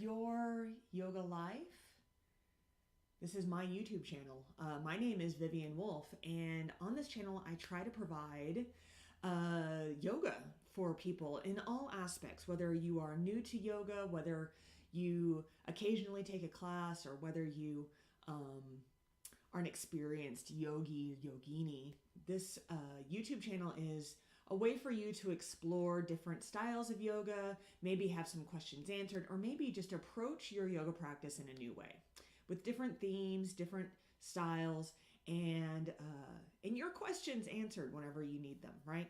your yoga life. This is my YouTube channel. My name is Viviane Wolfe, and on this channel, I try to provide yoga for people in all aspects, whether you are new to yoga, whether you occasionally take a class, or whether you are an experienced yogi, yogini. This YouTube channel is a way for you to explore different styles of yoga, maybe have some questions answered, or maybe just approach your yoga practice in a new way with different themes, different styles, and your questions answered whenever you need them, right?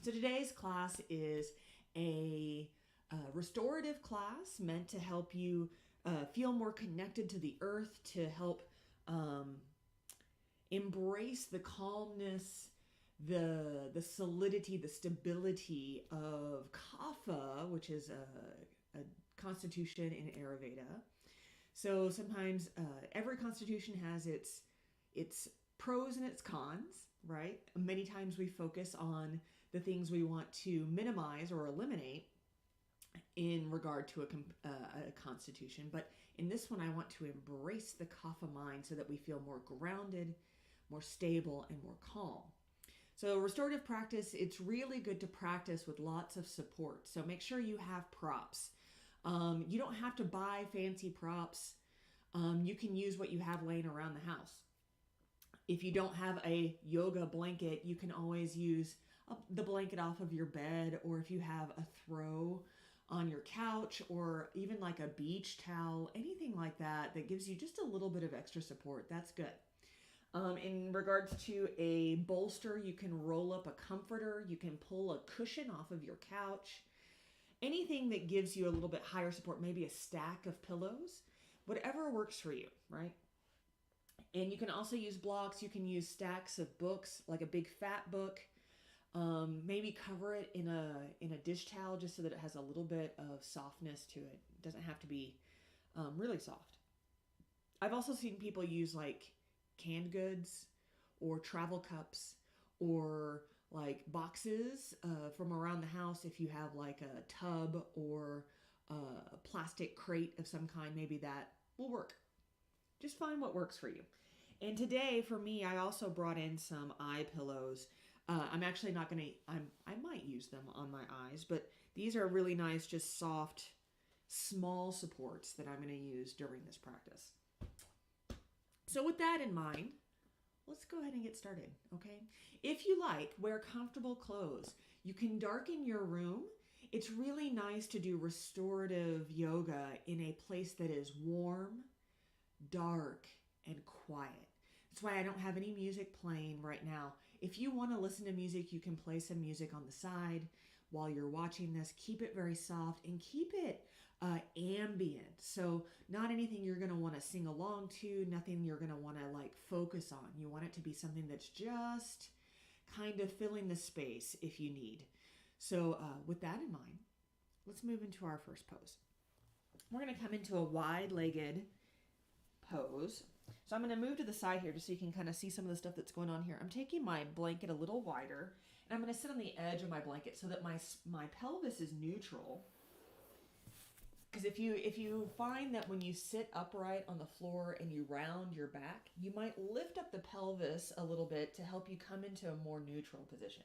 So today's class is a restorative class meant to help you feel more connected to the earth, to help embrace the calmness, the solidity, the stability of Kapha, which is a constitution in Ayurveda. So sometimes every constitution has its pros and its cons, right? Many times we focus on the things we want to minimize or eliminate in regard to a constitution. But in this one, I want to embrace the Kapha mind so that we feel more grounded, more stable, and more calm. So restorative practice, it's really good to practice with lots of support. So make sure you have props. You don't have to buy fancy props. You can use what you have laying around the house. If you don't have a yoga blanket, you can always use the blanket off of your bed, or if you have a throw on your couch, or even like a beach towel, anything like that that gives you just a little bit of extra support, that's good. In regards to a bolster, you can roll up a comforter, you can pull a cushion off of your couch, anything that gives you a little bit higher support, maybe a stack of pillows, whatever works for you, right? And you can also use blocks, you can use stacks of books, like a big fat book. Maybe cover it in a dish towel just so that it has a little bit of softness to it. It doesn't have to be really soft. I've also seen people use like canned goods or travel cups or like boxes from around the house. If you have like a tub or a plastic crate of some kind, maybe that will work. Just find what works for you. And today for me, I also brought in some eye pillows. I'm actually not going to, I might use them on my eyes, but these are really nice, just soft, small supports that I'm going to use during this practice. So with that in mind, let's go ahead and get started, okay? If you like, wear comfortable clothes. You can darken your room. It's really nice to do restorative yoga in a place that is warm, dark, and quiet. That's why I don't have any music playing right now. If you want to listen to music, you can play some music on the side while you're watching this. Keep it very soft and keep it ambient. So not anything you're going to want to sing along to, nothing you're going to want to like focus on. You want it to be something that's just kind of filling the space if you need. So with that in mind, let's move into our first pose. We're going to come into a wide-legged pose. So I'm going to move to the side here just so you can kind of see some of the stuff that's going on here. I'm taking my blanket a little wider, and I'm going to sit on the edge of my blanket so that my pelvis is neutral. Because if you find that when you sit upright on the floor and you round your back, you might lift up the pelvis a little bit to help you come into a more neutral position.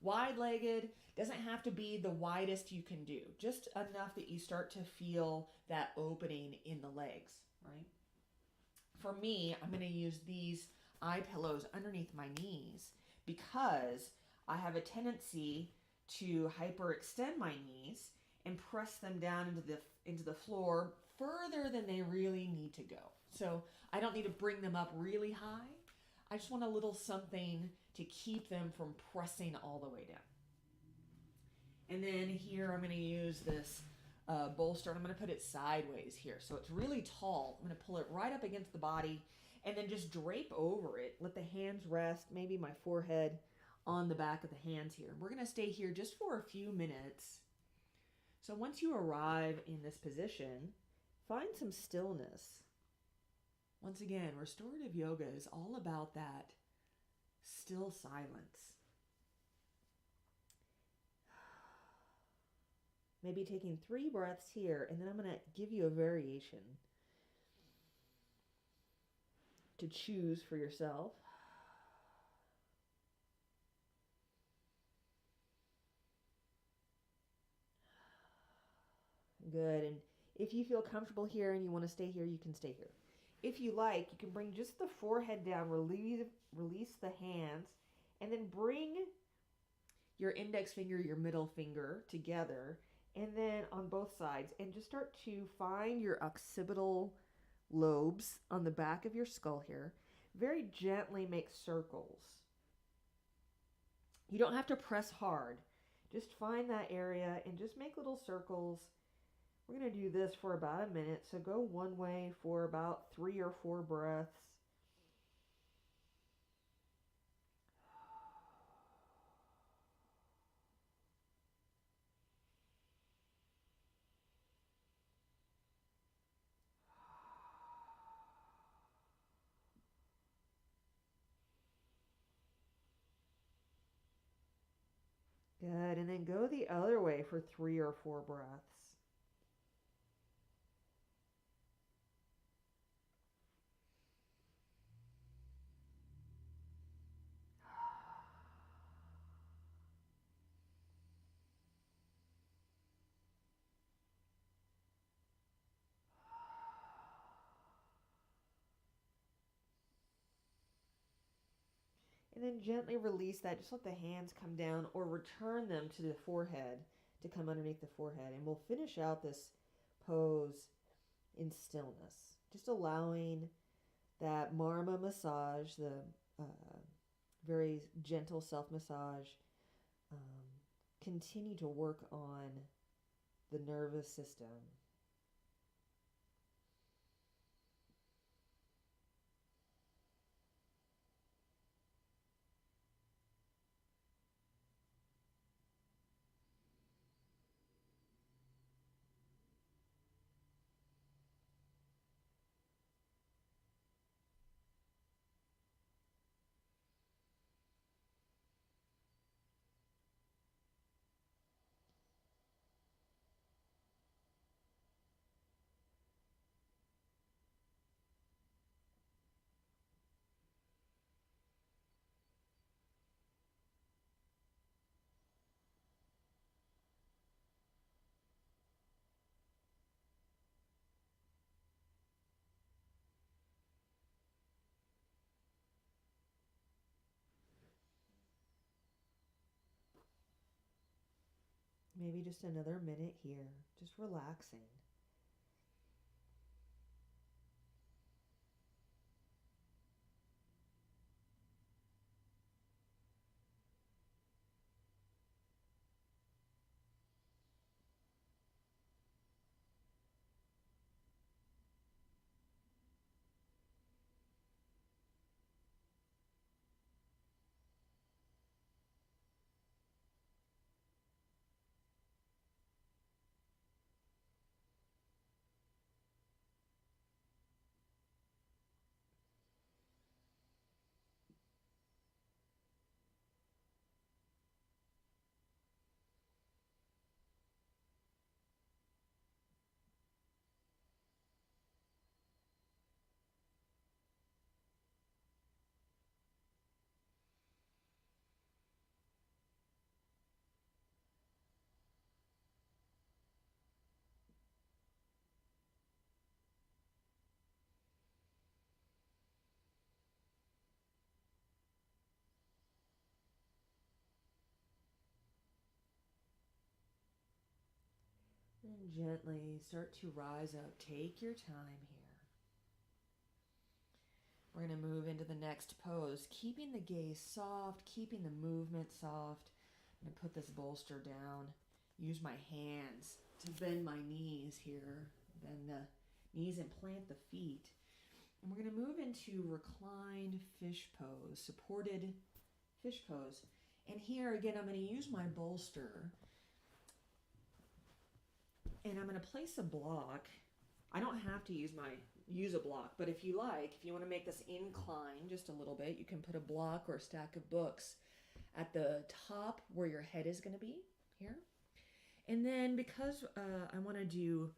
Wide-legged doesn't have to be the widest you can do, just enough that you start to feel that opening in the legs, right? For me, I'm going to use these eye pillows underneath my knees because I have a tendency to hyperextend my knees and press them down into the floor further than they really need to go. So I don't need to bring them up really high. I just want a little something to keep them from pressing all the way down. And then here I'm going to use this bolster, and I'm going to put it sideways here. So it's really tall. I'm going to pull it right up against the body and then just drape over it. Let the hands rest, maybe my forehead on the back of the hands here. We're going to stay here just for a few minutes. So once you arrive in this position, find some stillness. Once again, restorative yoga is all about that still silence. Maybe taking 3 breaths here, and then I'm going to give you a variation to choose for yourself. Good. And if you feel comfortable here and you want to stay here, you can stay here. If you like, you can bring just the forehead down, release the hands, and then bring your index finger, your middle finger together, and then on both sides, and just start to find your occipital lobes on the back of your skull here. Very gently make circles. You don't have to press hard. Just find that area and just make little circles. We're going to do this for about a minute, so go one way for about 3 or 4 breaths. Good, and then go the other way for 3 or 4 breaths. And then gently release that. Just let the hands come down or return them to the forehead to come underneath the forehead. And we'll finish out this pose in stillness. Just allowing that marma massage, the very gentle self massage, continue to work on the nervous system. Maybe just another minute here, just relaxing. And gently start to rise up. Take your time here. We're going to move into the next pose, keeping the gaze soft, keeping the movement soft. I'm going to put this bolster down. Use my hands to bend my knees here. Bend the knees and plant the feet. And we're going to move into reclined fish pose, supported fish pose. And here again, I'm going to use my bolster. And I'm going to place a block. I don't have to use a block, but if you like, if you want to make this incline just a little bit, you can put a block or a stack of books at the top where your head is going to be here. And then because I want to do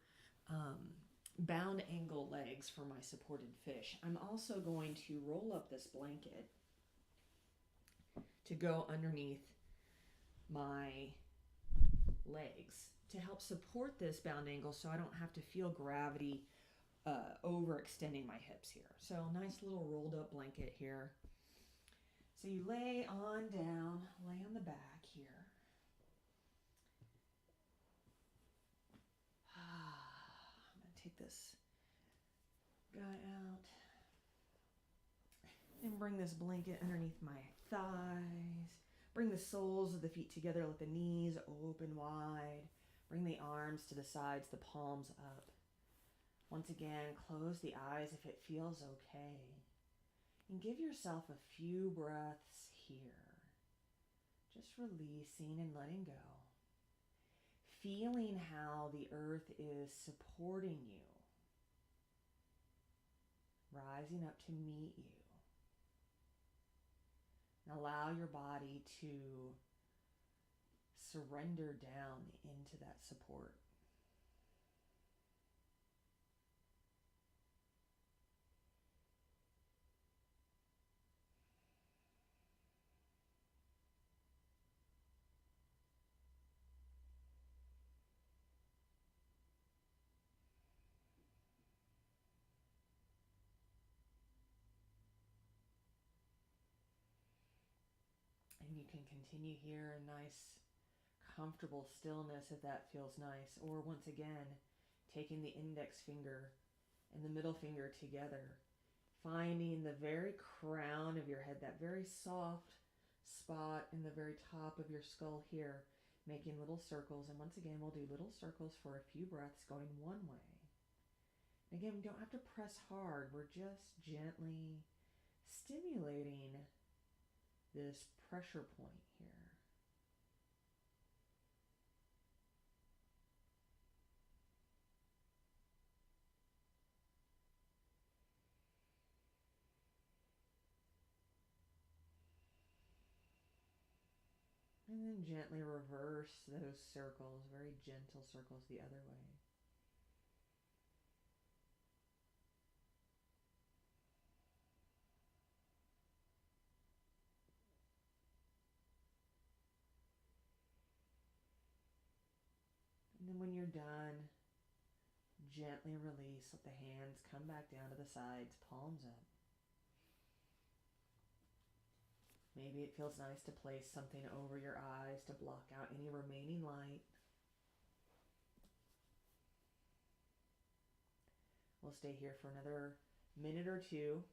bound angle legs for my supported fish, I'm also going to roll up this blanket to go underneath my legs to help support this bound angle so I don't have to feel gravity overextending my hips here. So nice little rolled up blanket here. So you lay on down, lay on the back here. I'm going to take this guy out and bring this blanket underneath my thighs. Bring the soles of the feet together, let the knees open wide. Bring the arms to the sides, the palms up. Once again, close the eyes if it feels okay. And give yourself a few breaths here. Just releasing and letting go. Feeling how the earth is supporting you. Rising up to meet you. And allow your body to surrender down into that support. And you can continue here in nice, comfortable stillness if that feels nice. Or once again, taking the index finger and the middle finger together, finding the very crown of your head, that very soft spot in the very top of your skull here, making little circles. And once again, we'll do little circles for a few breaths going one way. And again, we don't have to press hard. We're just gently stimulating this pressure point here. And then gently reverse those circles, very gentle circles the other way. And then when you're done, gently release, let the hands come back down to the sides, palms up. Maybe it feels nice to place something over your eyes to block out any remaining light. We'll stay here for another minute or two.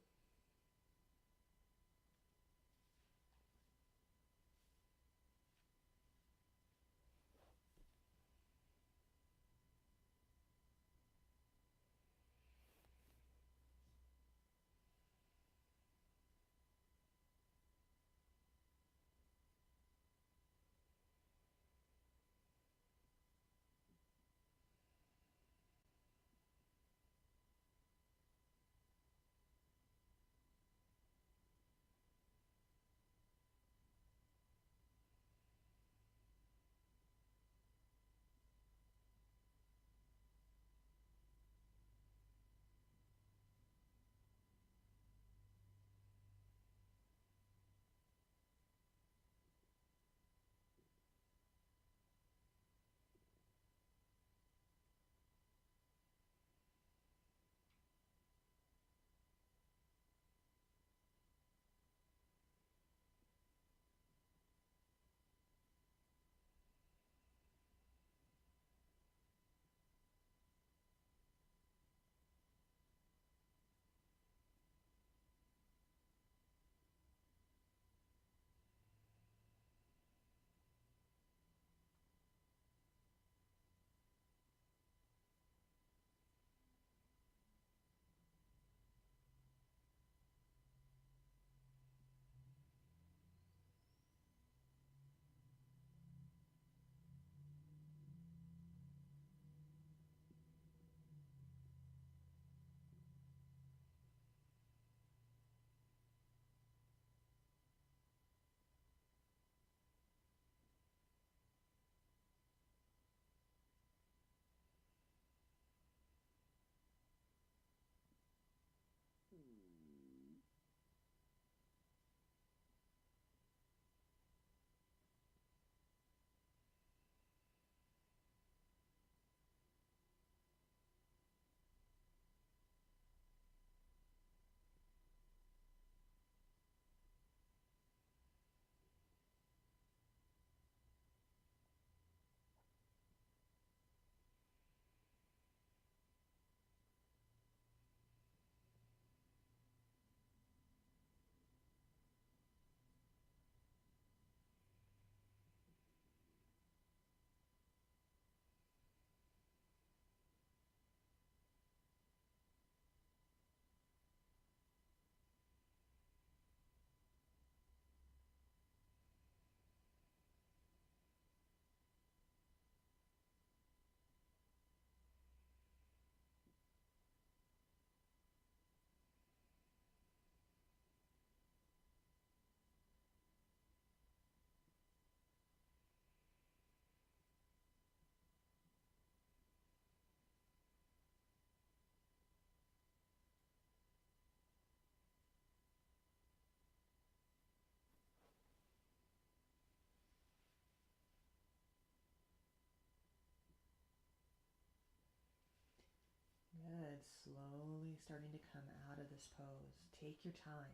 good. Slowly starting to come out of this pose. Take your time.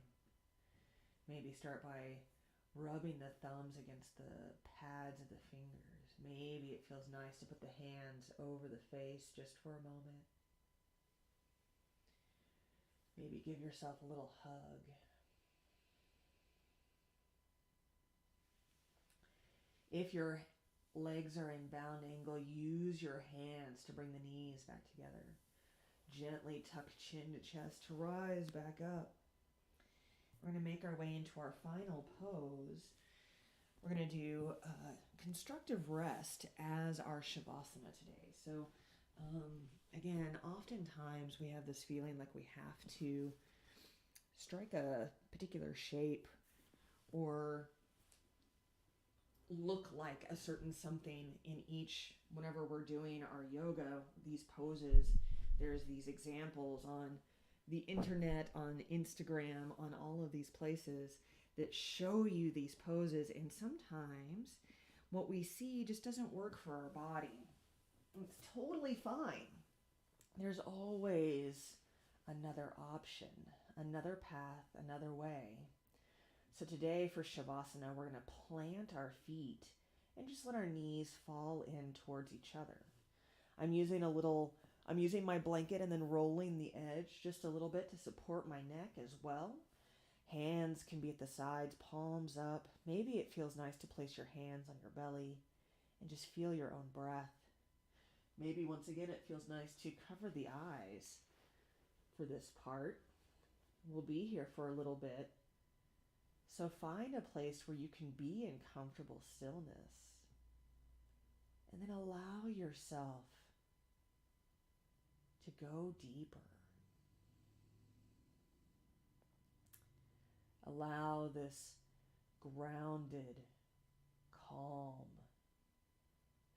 Maybe start by rubbing the thumbs against the pads of the fingers. Maybe it feels nice to put the hands over the face just for a moment. Maybe give yourself a little hug. If your legs are in bound angle, use your hands to bring the knees back together. Gently tuck chin to chest to rise back up. We're going to make our way into our final pose. We're going to do constructive rest as our Shavasana today. So again, oftentimes we have this feeling like we have to strike a particular shape or look like a certain something in each, whenever we're doing our yoga, these poses. There's these examples on the internet, on Instagram, on all of these places that show you these poses, and sometimes what we see just doesn't work for our body. It's totally fine. There's always another option, another path, another way. So today for Shavasana, we're going to plant our feet and just let our knees fall in towards each other. I'm using my blanket and then rolling the edge just a little bit to support my neck as well. Hands can be at the sides, palms up. Maybe it feels nice to place your hands on your belly and just feel your own breath. Maybe once again it feels nice to cover the eyes for this part. We'll be here for a little bit. So find a place where you can be in comfortable stillness. And then allow yourself to go deeper. Allow this grounded, calm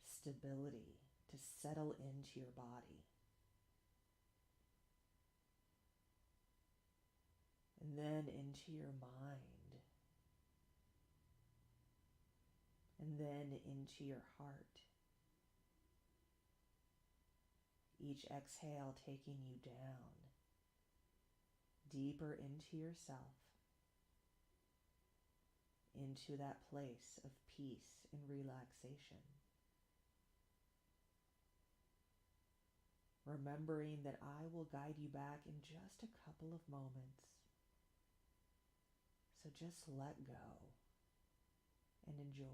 stability to settle into your body. And then into your mind. And then into your heart. Each exhale taking you down, deeper into yourself, into that place of peace and relaxation. Remembering that I will guide you back in just a couple of moments. So just let go and enjoy.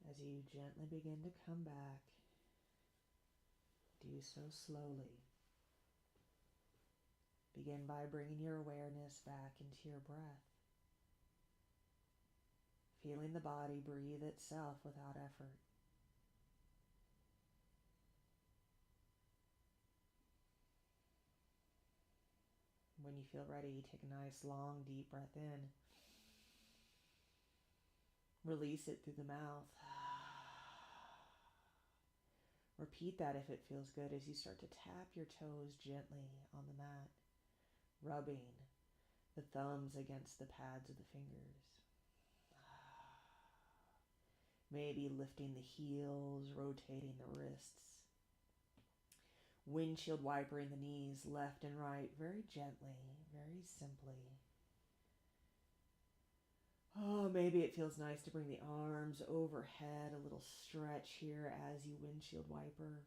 As you gently begin to come back, do so slowly. Begin by bringing your awareness back into your breath, feeling the body breathe itself without effort. When you feel ready, take a nice long deep breath in. Release it through the mouth. Repeat that if it feels good as you start to tap your toes gently on the mat, rubbing the thumbs against the pads of the fingers. Maybe lifting the heels, rotating the wrists. Windshield wipering the knees left and right very gently, very simply. Oh, maybe it feels nice to bring the arms overhead, a little stretch here as you windshield wiper.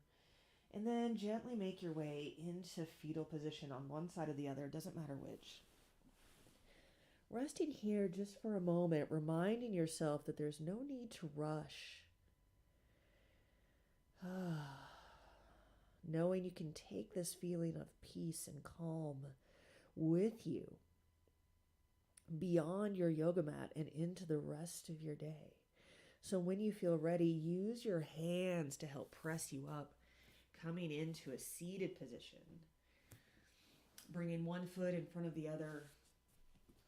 And then gently make your way into fetal position on one side or the other, doesn't matter which. Resting here just for a moment, reminding yourself that there's no need to rush. Knowing you can take this feeling of peace and calm with you beyond your yoga mat and into the rest of your day. So when you feel ready, use your hands to help press you up, coming into a seated position. Bringing one foot in front of the other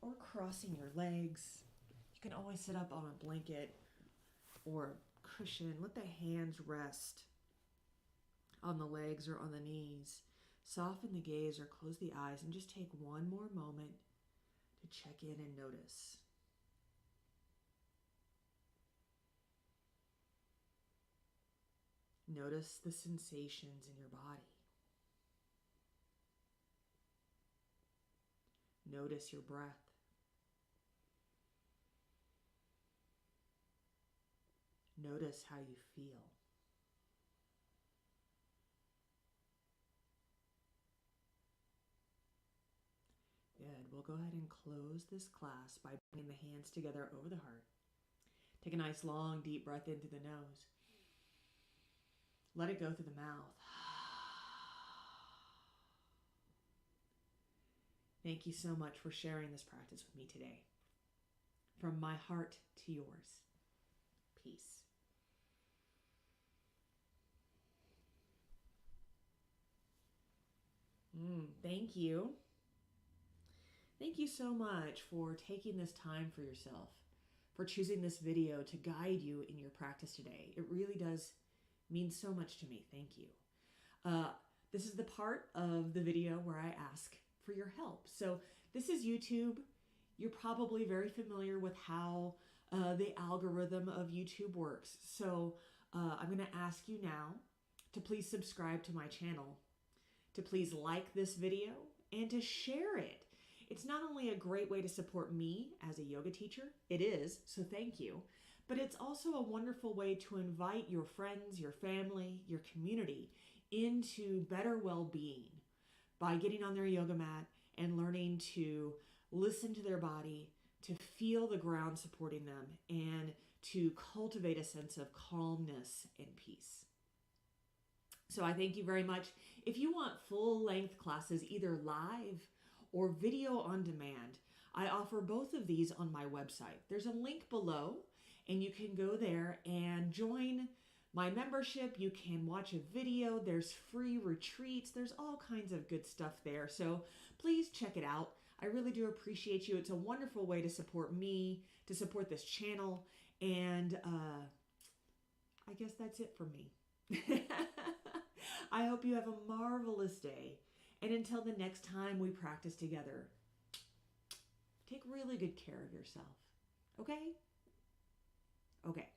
or crossing your legs. You can always sit up on a blanket or a cushion. Let the hands rest on the legs or on the knees. Soften the gaze or close the eyes and just take one more moment to check in and notice. Notice the sensations in your body. Notice your breath. Notice how you feel. Good. We'll go ahead and close this class by bringing the hands together over the heart. Take a nice long deep breath into the nose. Let it go through the mouth. Thank you so much for sharing this practice with me today. From my heart to yours. Peace. Thank you. Thank you so much for taking this time for yourself, for choosing this video to guide you in your practice today. It really does mean so much to me. Thank you. This is the part of the video where I ask for your help. So this is YouTube. You're probably very familiar with how the algorithm of YouTube works. So I'm going to ask you now to please subscribe to my channel, to please like this video, and to share it. It's not only a great way to support me as a yoga teacher, it is, so thank you, but it's also a wonderful way to invite your friends, your family, your community into better well-being by getting on their yoga mat and learning to listen to their body, to feel the ground supporting them, and to cultivate a sense of calmness and peace. So I thank you very much. If you want full-length classes, either live or video on demand, I offer both of these on my website. There's a link below, and you can go there and join my membership. You can watch a video. There's free retreats. There's all kinds of good stuff there. So please check it out. I really do appreciate you. It's a wonderful way to support me, to support this channel, and I guess that's it for me. I hope you have a marvelous day. And until the next time we practice together, take really good care of yourself. Okay? Okay.